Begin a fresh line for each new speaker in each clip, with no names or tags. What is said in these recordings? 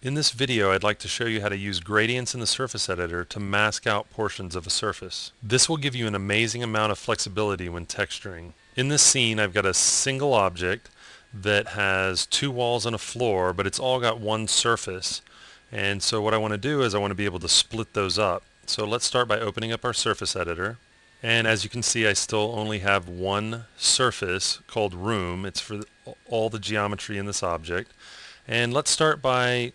In this video, I'd like to show you how to use gradients in the surface editor to mask out portions of a surface. This will give you an amazing amount of flexibility when texturing. In this scene, I've got a single object that has two walls and a floor, but it's all got one surface. And so what I want to do is I want to be able to split those up. So let's start by opening up our surface editor. And as you can see, I still only have one surface called room. It's for all the geometry in this object. And let's start by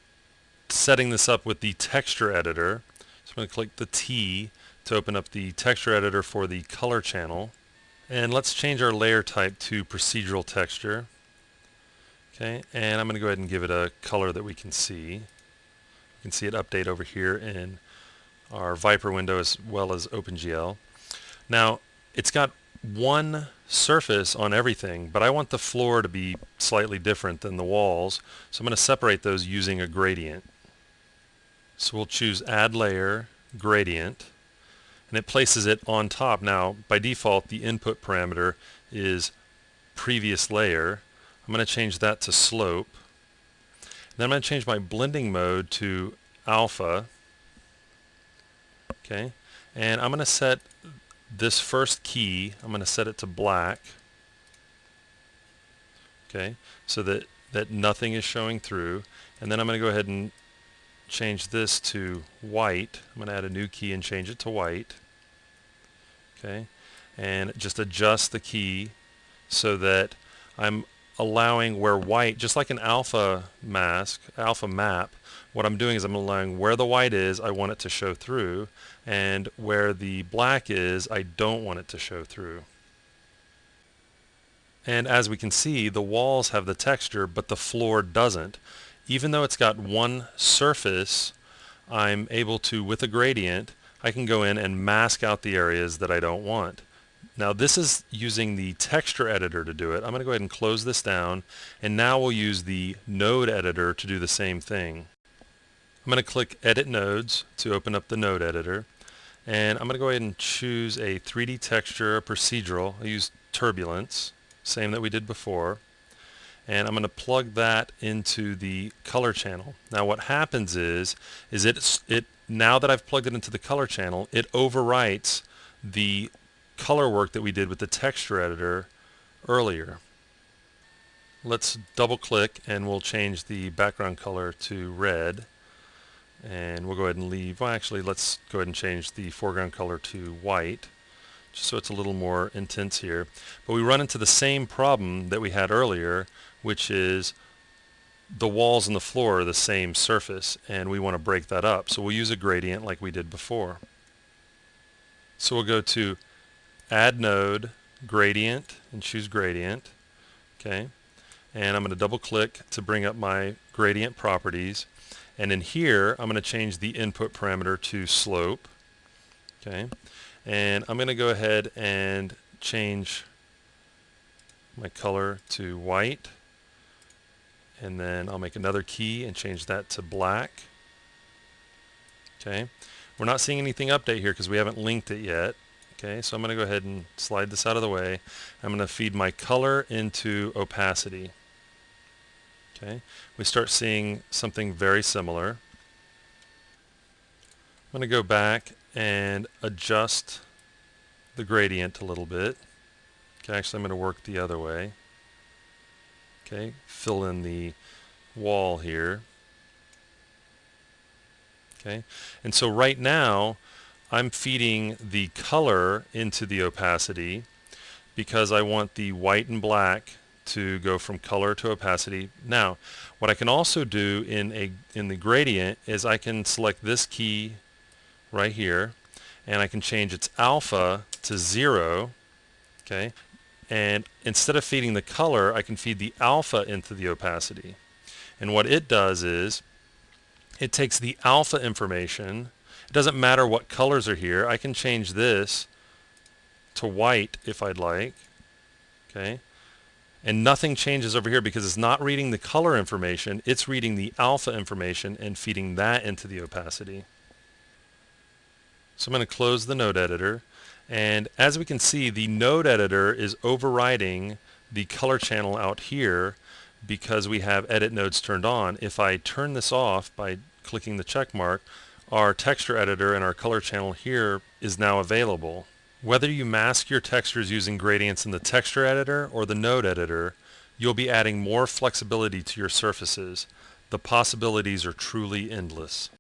setting this up with the texture editor. So I'm going to click the T to open up the texture editor for the color channel. And let's change our layer type to procedural texture. Okay, and I'm going to go ahead and give it a color that we can see. You can see it update over here in our Viper window as well as OpenGL. Now, it's got one surface on everything, but I want the floor to be slightly different than the walls, so I'm going to separate those using a gradient. So we'll choose Add Layer, Gradient, and it places it on top. Now, by default, the input parameter is Previous Layer. I'm going to change that to Slope. Then I'm going to change my blending mode to Alpha. Okay, and I'm going to set this first key, I'm going to set it to black, okay, so that nothing is showing through. And then I'm going to go ahead and change this to white. I'm going to add a new key and change it to white, okay, and just adjust the key so that I'm allowing where white, just like an alpha mask, alpha map, what I'm doing is I'm allowing where the white is, I want it to show through, and where the black is, I don't want it to show through. And as we can see, the walls have the texture, but the floor doesn't. Even though it's got one surface, I'm able to, with a gradient, I can go in and mask out the areas that I don't want. Now this is using the texture editor to do it. I'm going to go ahead and close this down, and now we'll use the node editor to do the same thing. I'm going to click Edit Nodes to open up the node editor, and I'm going to go ahead and choose a 3D texture, a procedural. I use turbulence, same that we did before, and I'm going to plug that into the color channel. Now what happens is it now that I've plugged it into the color channel, it overwrites the color work that we did with the texture editor earlier. Let's double click and we'll change the background color to red, and we'll go ahead and leave, well actually let's go ahead and change the foreground color to white just so it's a little more intense here. But we run into the same problem that we had earlier, which is the walls and the floor are the same surface, and we want to break that up, so we'll use a gradient like we did before. So we'll go to Add Node, Gradient, and choose Gradient. Okay, and I'm going to double click to bring up my gradient properties, and in here I'm going to change the input parameter to Slope. Okay, and I'm going to go ahead and change my color to white, and then I'll make another key and change that to black. Okay, we're not seeing anything update here because we haven't linked it yet. Okay, so I'm going to go ahead and slide this out of the way. I'm going to feed my color into opacity. Okay, we start seeing something very similar. I'm going to go back and adjust the gradient a little bit. Okay, actually I'm going to work the other way. Okay, fill in the wall here. Okay, and so right now I'm feeding the color into the opacity because I want the white and black to go from color to opacity. Now, what I can also do in the gradient is I can select this key right here, and I can change its alpha to 0. Okay, and instead of feeding the color, I can feed the alpha into the opacity. And what it does is it takes the alpha information. It doesn't matter what colors are here. I can change this to white if I'd like. Okay, and nothing changes over here because it's not reading the color information, it's reading the alpha information and feeding that into the opacity. So I'm going to close the node editor, and as we can see, the node editor is overriding the color channel out here because we have edit nodes turned on. If I turn this off by clicking the check mark, our texture editor and our color channel here is now available. Whether you mask your textures using gradients in the texture editor or the node editor, you'll be adding more flexibility to your surfaces. The possibilities are truly endless.